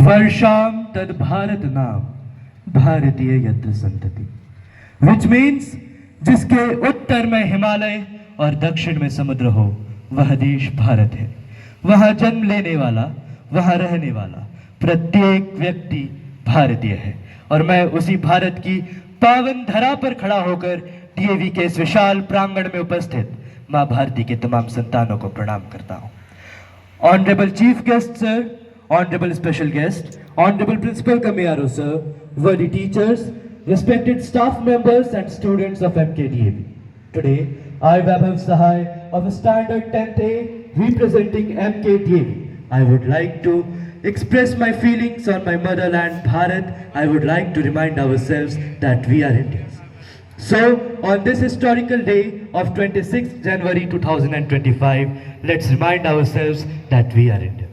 वर्षाम तद भारत नाम भारतीय यत्र संतति, विच मीन्स जिसके उत्तर में हिमालय और दक्षिण में समुद्र हो वह देश भारत है। वहां जन्म लेने वाला, वहां रहने वाला प्रत्येक व्यक्ति भारतीय है। और मैं उसी भारत की पावन धरा पर खड़ा होकर डीएवी के इस विशाल प्रांगण में उपस्थित मां भारती के तमाम संतानों को प्रणाम करता हूं। Honourable chief guest sir, honourable special guest, honourable principal कमियारो sir, worthy teachers, respected staff members and students of MKDAV. Today, I, Vaibhav Sahai of Standard 10th A, representing MKDAV, I would like to express my feelings on my motherland Bharat. I would like to remind ourselves that we are Indians. So, on this historical day of 26th January 2025, let's remind ourselves that we are Indians.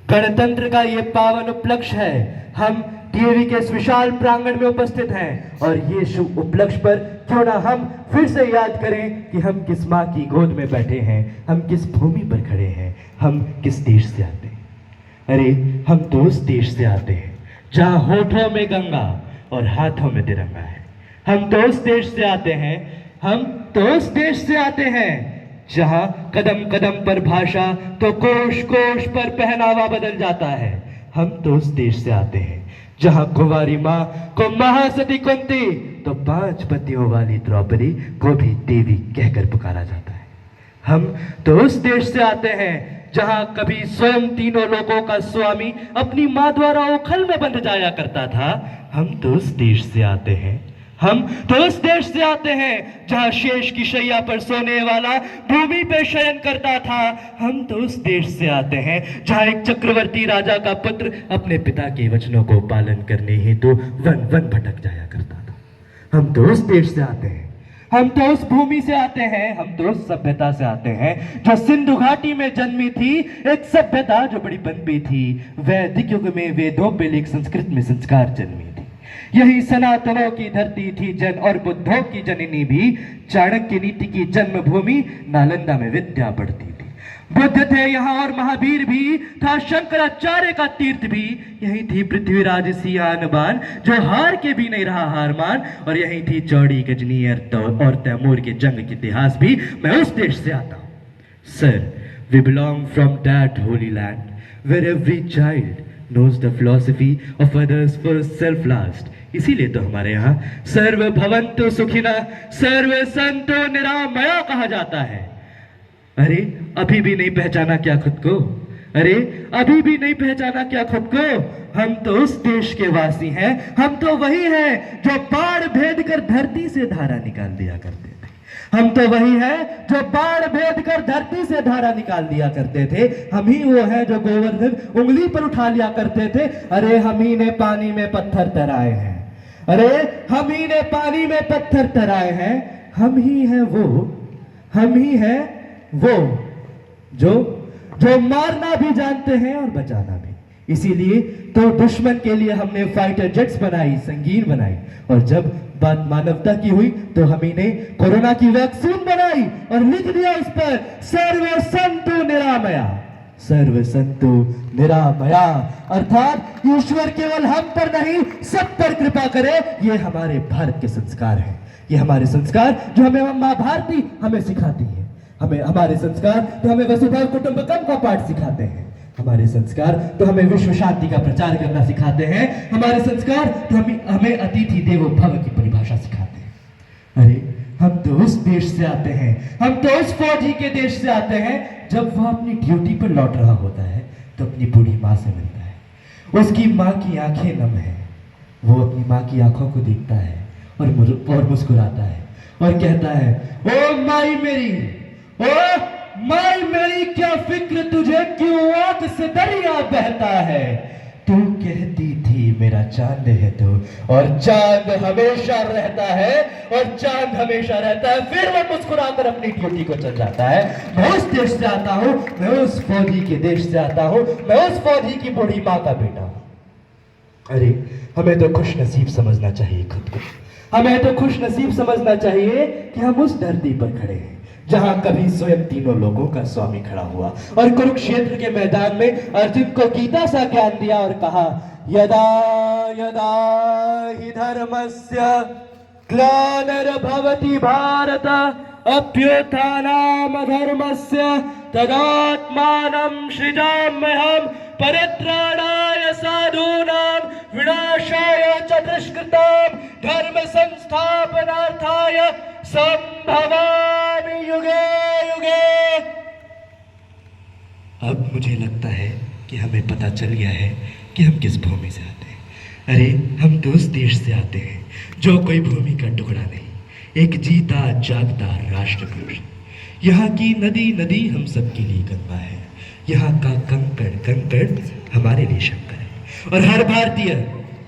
गणतंत्र का ये पावन उपलक्ष्य है। हम DAV के इस विशाल प्रांगण में उपस्थित हैं और ये शुभ उपलक्ष्य पर क्यों ना हम फिर से याद करें कि हम किस माँ की गोद में बैठे हैं, हम किस भूमि पर खड़े हैं, हम किस देश से आते हैं। अरे हम तो उस देश से आते हैं जहाँ होठों में गंगा और हाथों में तिरंगा है। हम तो उस देश से आते हैं, हम तो उस देश से आते हैं जहां कदम कदम पर भाषा तो कोश कोश पर पहनावा बदल जाता है। हम तो उस देश से आते हैं जहां कुंवारी मां को महासती कुंती तो 5 पतियों वाली द्रौपदी को भी देवी कहकर पुकारा जाता है। हम तो उस देश से आते हैं जहां कभी स्वयं तीनों लोगों का स्वामी अपनी मां द्वारा ओखल में बंध जाया करता था। हम तो उस देश से आते हैं, हम तो उस देश से आते हैं जहां शेष की शैया पर सोने वाला भूमि पे शयन करता था। हम तो उस देश से आते हैं जहां एक चक्रवर्ती राजा का पुत्र अपने पिता के वचनों को पालन करने हेतु वन वन भटक जाया करता था। हम तो उस देश से आते हैं, हम तो उस भूमि से आते हैं, हम तो उस सभ्यता से आते हैं जो सिंधु घाटी में जन्मी थी, एक सभ्यता जो बड़ी पनपी थी। वैदिक युग में वेदों पे लेख, संस्कृत में संस्कार जन्मी थी। यही सनातनों की धरती थी जन और बुद्धों की जननी भी। चाणक्य नीति की जन्मभूमि नालंदा में विद्या पढ़ती थी। बुद्ध थे यहाँ और महावीर भी था, शंकराचार्य का तीर्थ भी। यही थी पृथ्वीराज सियानबान जो हार के भी नहीं रहा हारमान। और यही थी चौड़ी गजनी और तैमूर के जंग के इतिहास भी। मैं उस देश से आता हूँ sir. We belong from that holy land where every child knows the philosophy of others first, self last. इसीलिए तो हमारे यहाँ सर्व भवन्तु सुखिनः सर्व सन्तु निरामया कहा जाता है। अरे अभी भी नहीं पहचाना क्या खुद को? अरे अभी भी नहीं पहचाना क्या खुद को? हम तो उस देश के वासी हैं, हम तो वही हैं जो बाढ़ भेद कर धरती से धारा निकाल दिया करते थे। हम तो वही हैं जो बाढ़ भेद कर धरती से धारा निकाल दिया करते थे। हम ही वो हैं जो गोवर्धन उंगली पर उठा लिया करते थे। अरे हम ही ने पानी में पत्थर तराए हैं, अरे हम ही ने पानी में पत्थर तराए हैं। हम ही हैं वो, हम ही हैं वो जो मारना भी जानते हैं और बचाना भी। इसीलिए तो दुश्मन के लिए हमने फाइटर जेट्स बनाई, संगीन बनाई। और जब बात मानवता की हुई तो हम ही ने कोरोना की वैक्सीन बनाई और लिख दिया उस पर सर्व संतु निरामया, सर्व संतु निरामया। अर्थात ईश्वर केवल हम पर नहीं सब पर कृपा करे। ये हमारे भारत के संस्कार हैं, ये हमारे संस्कार जो हमें मां भारती हमें सिखाती है। हमारे संस्कार तो हमें वसुधैव कुटुंबकम का पाठ सिखाते हैं। हमारे संस्कार तो हमें विश्व शांति का प्रचार करना सिखाते हैं। हमारे संस्कार तो हमें अतिथि देवो भव की परिभाषा सिखाते हैं। अरे हम तो उस देश से आते हैं, हम तो उस फौजी के देश से आते हैं जब वह अपनी ड्यूटी पर लौट रहा होता है तो अपनी बूढ़ी माँ से मिलता है। उसकी माँ की आंखें नम है, वो अपनी माँ की आंखों को देखता है और मुस्कुराता है और कहता है, ओ माई मेरी, ओ माई मेरी क्या फिक्र तुझे, क्यों आंख से दरिया बहता है। तू कहती थी मेरा चांद है तू, और चांद हमेशा रहता है, और चांद हमेशा रहता है। फिर वो मुस्कुराकर अपनी ड्यूटी को चल जाता है। मैं उस देश से आता हूँ, मैं उस फौजी के देश से आता हूँ, मैं उस फौजी की बूढ़ी माँ का बेटा हूँ। अरे हमें तो खुश नसीब समझना चाहिए खुद को। हमें तो खुश नसीब समझना चाहिए कि हम उस धरती पर खड़े हैं जहां कभी स्वयं तीनों लोगों का स्वामी खड़ा हुआ और कुरुक्षेत्र के मैदान में अर्जुन को गीता सा ज्ञान दिया और कहा, यदा यदा हि धर्मस्य ग्लानिर्भवति भारत अभ्युत्थानामधर्मस्य तदात्मानं सृजाम्यहं परित्राणाय साधूनां विनाशाय च दुष्कृतां धर्म संस्थापनार्थाय संभवामि युगे युगे। अब मुझे लगता है कि हमें पता चल गया है कि हम किस भूमि से आते हैं। अरे हम तो उस देश से आते हैं जो कोई भूमि का टुकड़ा नहीं, एक जीता जागता राष्ट्र पुरुष। यहाँ की नदी नदी हम सबके लिए गंगा है, यहाँ का कंकड़ कंकड़ हमारे लिए शंकर है। और हर भारतीय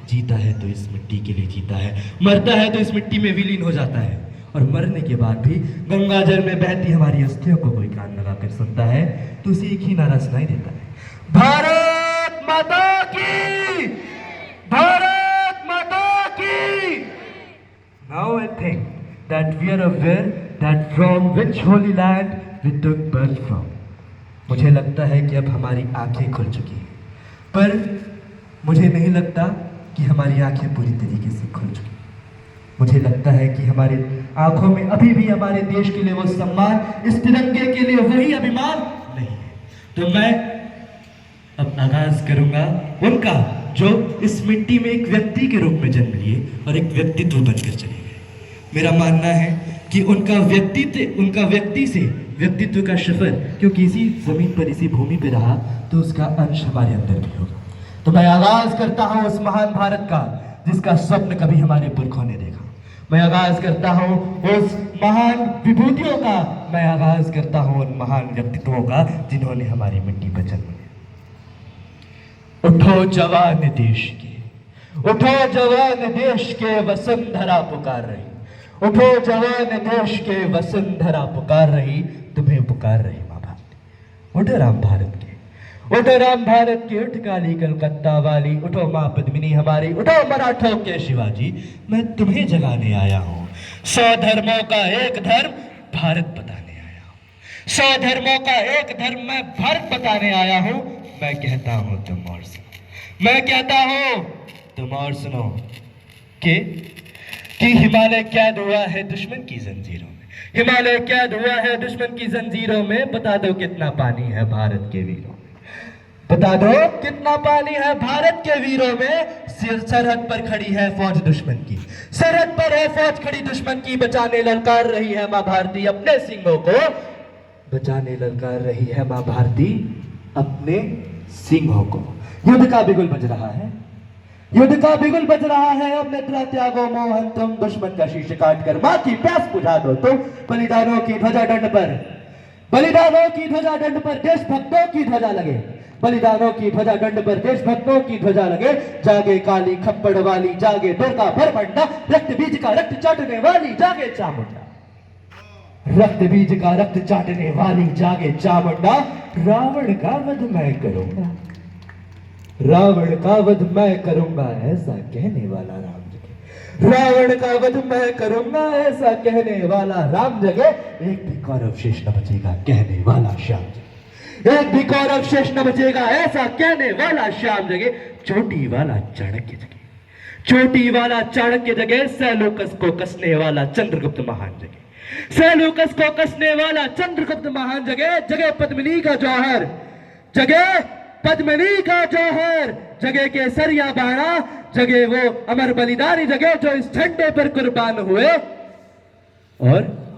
जीता है तो इस मिट्टी के लिए जीता है, मरता है तो इस मिट्टी में विलीन हो जाता है। और मरने के बाद भी गंगाजल में बहती हमारी अस्थियों को कोई कान लगाकर सुनता है तो उसे एक ही नारा सुनाई देता है, भारत माता की, भारत माता की। Now I think that we are aware that from which holy land we took birth from. मुझे लगता है कि अब हमारी आंखें खुल चुकी हैं, पर मुझे नहीं लगता कि हमारी आंखें पूरी तरीके से खुल चुकी हैं। मुझे लगता है कि हमारे आंखों में अभी भी हमारे देश के लिए वो सम्मान, इस तिरंगे के लिए वही अभिमान नहीं है। तो मैं अब आगाज करूंगा उनका जो इस मिट्टी में एक व्यक्ति के रूप में जन्म लिए और एक व्यक्तित्व बनकर चले गए। मेरा मानना है कि उनका व्यक्ति से व्यक्तित्व का सफर क्योंकि इसी जमीन पर, इसी भूमि पर रहा, तो उसका अंश हमारे अंदर भी होगा। तो मैं आगाज करता हूं उस महान भारत का जिसका स्वप्न कभी हमारे पुरखों ने देखा। मैं आगाज करता हूं उस महान विभूतियों का, मैं आगाज करता हूं उन महान व्यक्तित्वों का जिन्होंने हमारी मिट्टी पर जन्म लिया। उठो जवान देश के, उठो जवान देश के, वसुंधरा पुकार रही। उठो जवान देश के, वसुंधरा पुकार रही, तुम्हें पुकार रही माँ भारती। उठो राम भारत के, उठो राम भारत की, उठ काली कलकत्ता वाली, उठो माँ पद्मिनी हमारी, उठो मराठों के शिवाजी, मैं तुम्हें जगाने आया हूँ। 100 धर्मों का एक धर्म भारत बताने आया हूँ, 100 धर्मों का एक धर्म मैं भारत बताने आया हूँ। मैं कहता हूँ तुम और सुनो, मैं कहता हूँ तुम और सुनो कि हिमालय कैद हुआ है दुश्मन की जंजीरों में, हिमालय कैद हुआ है दुश्मन की जंजीरों में। बता दो कितना पानी है भारत के वीरों में, बता दो कितना पानी है भारत के वीरों में। सरहद पर खड़ी है फौज दुश्मन की, सरहद पर है फौज खड़ी दुश्मन की, बचाने ललकार रही है माँ भारती अपने सिंहों को, बचाने ललकार रही है माँ भारती अपने सिंहों को। युद्ध का बिगुल बज रहा है, युद्ध का बिगुल बज रहा है। अब नेत्रा त्यागो मोहन तुम, दुश्मन का शीश काट कर मां की प्यास बुझा दो तुम। बलिदानों की ध्वजा दंड पर, बलिदानों की ध्वजा दंड पर देशभक्तों की ध्वजा लगे, बलिदानों की ध्वजा दंड पर देशभक्तों की ध्वजा लगे। जागे काली खप्पड़ वाली, जागे दुर्गा भरभंडा, रक्त बीज का रक्त चाटने वाली, जागे चामुंडा, रक्त बीज का रक्त चाटने वाली, जागे चामुंडा। रावण का वध मैं करूंगा, रावण का वध मैं करूंगा, ऐसा कहने वाला राम जगे। रावण का वध मैं करूंगा, ऐसा कहने वाला राम जगे। एक भी कौरव शेष न बचेगा, कहने वाला श्याम जगे। एक भी कौरव शेष न बचेगा, ऐसा कहने वाला श्याम जगे। चोटी वाला चाणक्य जगे, चोटी वाला चाणक्य जगे। सैलूकस को कसने वाला चंद्रगुप्त महान जगे, सैलूकस को कसने वाला चंद्रगुप्त महान जगे। जगे पद्मिनी का जौहर, जगे पद्मिनी का जौहर, जगे केसरिया बाणा, जगे वो अमर बलिदानी जगे जो इस झंडे पर कुर्बान हुए।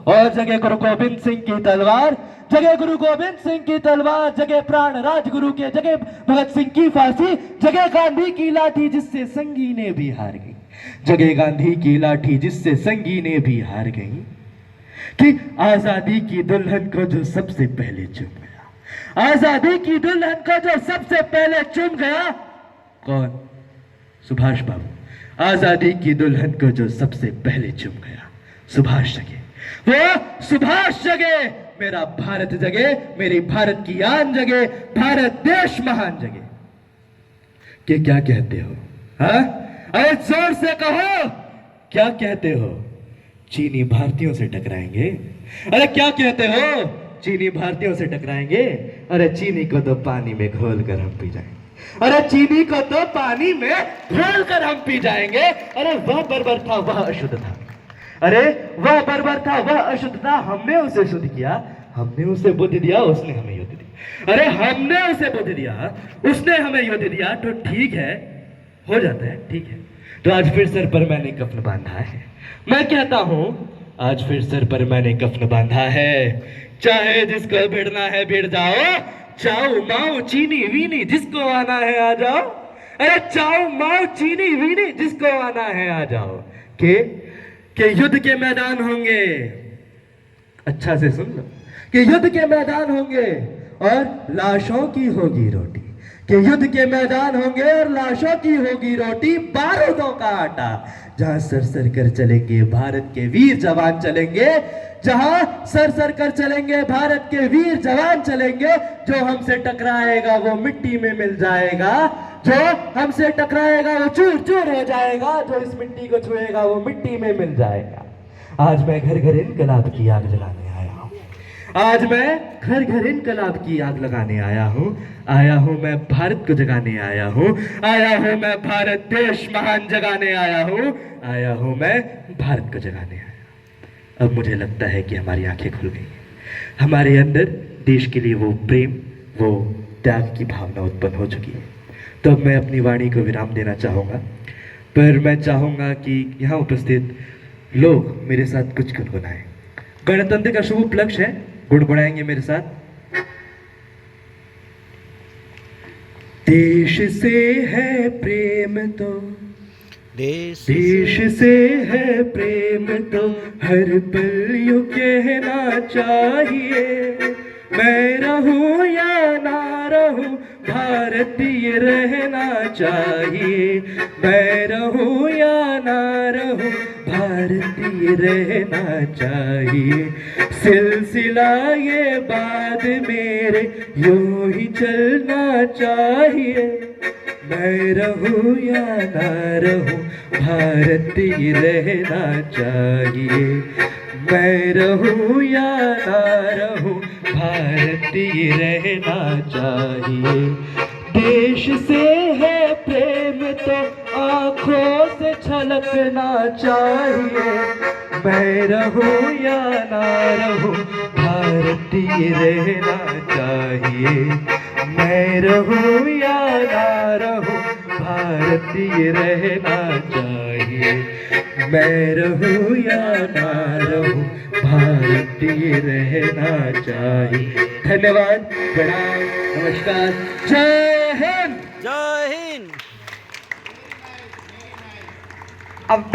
और जगे गुरु गोविंद सिंह की तलवार, जगे गुरु गोविंद सिंह की तलवार, जगे प्राण राजगुरु के, जगे भगत सिंह की फांसी, जगे गांधी की लाठी जिससे संगीने भी हार गई, जगे गांधी की लाठी जिससे संगीने भी हार गई। कि आजादी की दुल्हन को जो सबसे पहले चुम गया, आजादी की दुल्हन को जो सबसे पहले चुम गया, कौन? सुभाष बाबू। आजादी की दुल्हन को जो सबसे पहले चुम गया, सुभाष जगे। वो सुभाष जगे, मेरा भारत जगे, मेरी भारत की आन जगे, भारत देश महान जगे। कि क्या कहते हो? हाँ, अरे जोर से कहो, क्या कहते हो? चीनी भारतीयों से टकराएंगे? अरे क्या कहते हो? चीनी भारतीयों से टकराएंगे? अरे चीनी को तो पानी में घोल कर हम पी जाएंगे, अरे चीनी को तो पानी में घोल कर हम पी जाएंगे। अरे वह बर्बर था, वह अशुद्ध था। अरे वह बर्बर था, वह अशुद्ध था, हमने उसे शुद्ध किया, हमने उसे बुद्धि दिया, उसने हमें युद्ध दी। अरे हमने उसे बुद्धि दिया, उसने हमें युद्ध दिया, तो ठीक है, हो जाता है, ठीक है। तो आज फिर सर पर मैंने कफन बांधा है। मैं कहता हूं आज फिर सर पर मैंने कफन बांधा है। चाहे जिसको भिड़ना है भिड़ जाओ, चाओ माओ चीनी वीनी जिसको आना है आ जाओ। अरे चाओ माओ चीनी वीनी जिसको आना है आ जाओ। के युद्ध के मैदान होंगे, अच्छा से सुन लो, कि युद्ध के मैदान होंगे और लाशों की होगी रोटी। कि युद्ध के मैदान होंगे और लाशों की होगी रोटी, बारूदों का आटा। जहां सर सर कर चलेंगे भारत के वीर जवान चलेंगे, जहां सर सर कर चलेंगे भारत के वीर जवान चलेंगे। जो हमसे टकराएगा वो मिट्टी में मिल जाएगा, जो हमसे टकराएगा वो चूर चूर हो जाएगा, जो इस मिट्टी को छुएगा वो मिट्टी में मिल जाएगा। आज मैं घर घर इनकलाब की आग जलाने आया हूं। आज मैं घर घर इनकलाब की आग लगाने आया हूं। आया हूं मैं भारत को जगाने आया हूं। आया हूं मैं भारत देश महान जगाने आया हूं। आया हूं मैं भारत को जगाने आया। अब मुझे लगता है कि हमारी आंखें खुल गई हैं। हमारे अंदर देश के लिए वो प्रेम, वो त्याग की भावना उत्पन्न हो चुकी है। तो अब मैं अपनी वाणी को विराम देना चाहूँगा, पर मैं चाहूँगा कि यहाँ उपस्थित लोग मेरे साथ कुछ गुनगुनाएं। गणतंत्र का शुभ उपलक्ष्य है, गुनगुनाएंगे मेरे साथ। देश से है प्रेम तो, देश से है प्रेम तो हर पल यूं कहना चाहिए। मैं रहूं या ना रहूं भारतीय रहना चाहिए। मैं रहूं या ना रहूं भारतीय रहना चाहिए। सिलसिला ये बाद मेरे यूं ही चलना चाहिए। मैं रहूं या ना रहूं भारतीय रहना चाहिए। मैं रहूं या ना रहूं भारतीय रहना चाहिए। देश से है प्रेम तो आंखों से छलकना चाहिए। मैं रहूं या ना रहूं भारतीय रहना चाहिए। मैं रहूं या ना रहूं भारतीय रहना चाहिए। मैं रहूं या ना रहूं भारतीय रहना चाहिए। धन्यवाद, प्रणाम, नमस्कार, जय हिंद। जय हिंद। अब